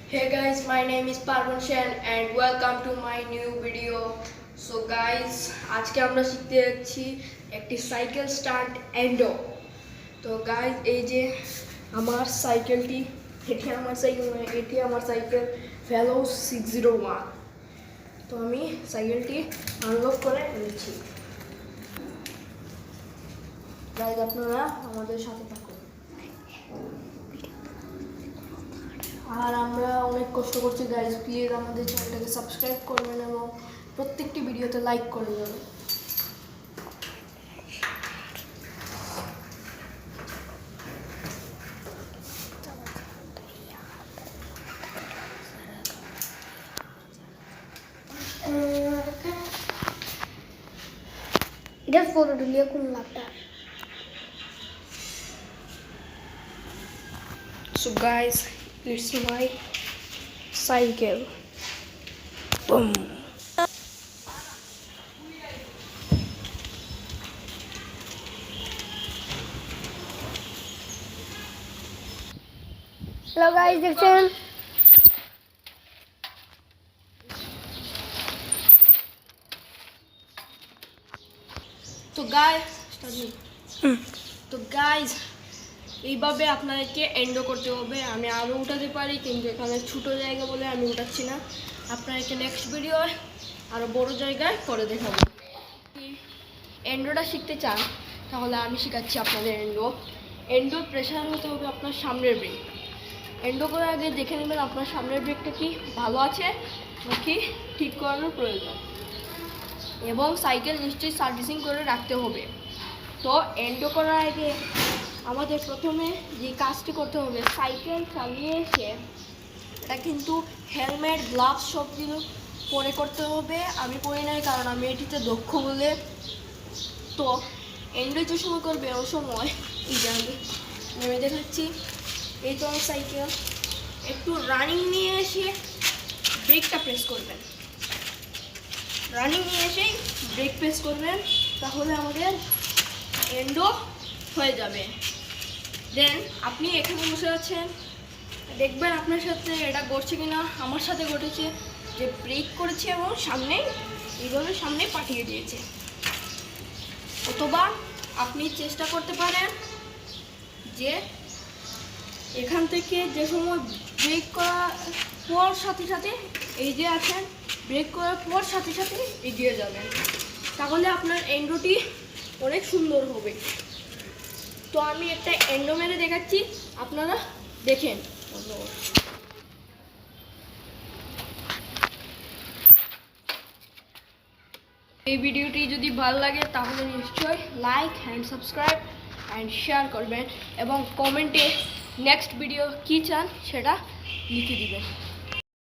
Hey guys, my name is Parvan Shen and welcome to my new video. So guys, আজকে আমরা শিখতে যাচ্ছি একটি সাইকেল স্টান্ট এন্ডো। তো গাইজ এই যে আমার সাইকেলটি, এটি আমার সাইকেল ভ্যালো 601। তো আমি সাইকেলটি আনলক করে নিচ্ছি। গাইজ আপনারা আমাদের সাথে থাকুন। আর আমরা অনেক কষ্ট করছি গাইজ, প্লিজ আমাদের চ্যানেলটাকে সাবস্ক্রাইব করবেন এবং প্রত্যেকটি ভিডিওতে লাইক করে দেবেন। এটা ফটো তুলিয়ে কোন লাভটা? So guys, it's my cycle. Boom. Hello guys, দেখছেন তো গাইজ এইভাবে আপনাদেরকে এন্ডো করতে হবে। আমি আরও উঠাতে পারি কিন্তু এখানে ছোটো জায়গা বলে আমি উঠাচ্ছি না। আপনাদেরকে নেক্সট ভিডিও আরও বড় জায়গায় করে দেখাবো। এন্ডোটা শিখতে চান তাহলে আমি শেখাচ্ছি আপনাদের এন্ডোর প্রেশার হতে হবে আপনার সামনের ব্রেক। এন্ডো করার আগে দেখে নেবেন আপনার সামনের ব্রেকটা কি ভালো আছে নাকি ঠিক করানোর প্রয়োজন, এবং সাইকেল নিশ্চয়ই সার্ভিসিং করে রাখতে হবে। তো এন্ডো করার আগে আমাদের প্রথমে যে কাজটি করতে হবে, সাইকেল চালিয়ে এসে এটা কিন্তু হেলমেট গ্লাভস সবগুলো পরে করতে হবে। আমি পরে নাই কারণ আমি এটিতে দক্ষ বলে। তো এন্ডো যে সময় করবে ওই সময় এই যে আমি দেখাচ্ছি, এই তো আমার সাইকেল একটু রানিং নিয়ে এসে ব্রেকটা প্রেস করবেন। রানিং নিয়ে এসেই ব্রেক প্রেস করবেন, তাহলে আমাদের এন্ডো হয়ে যাবে। দেন আপনি এখানে বসে আছেন, দেখবেন আপনার সাথে এটা ঘটছে কিনা। আমার সাথে ঘটেছে যে ব্রেক করেছে এবং এইভাবে সামনে পাঠিয়ে দিয়েছে। অথবা আপনি চেষ্টা করতে পারেন যে এখান থেকে যে সময় ব্রেক করার পর সাথে সাথে এই যে আছেন, ব্রেক করার পর সাথে সাথে এগিয়ে যাবেন, তাহলে আপনার এন্ডোটি অনেক সুন্দর হবে। তো আমি একটা এন্ডো মেরে দেখাচ্ছি, আপনারা দেখেন। এই ভিডিওটি যদি ভালো লাগে তাহলে নিশ্চয়ই like and subscribe and share করবেন এবং কমেন্টে নেক্সট ভিডিও কী চান সেটা লিখে দিবেন।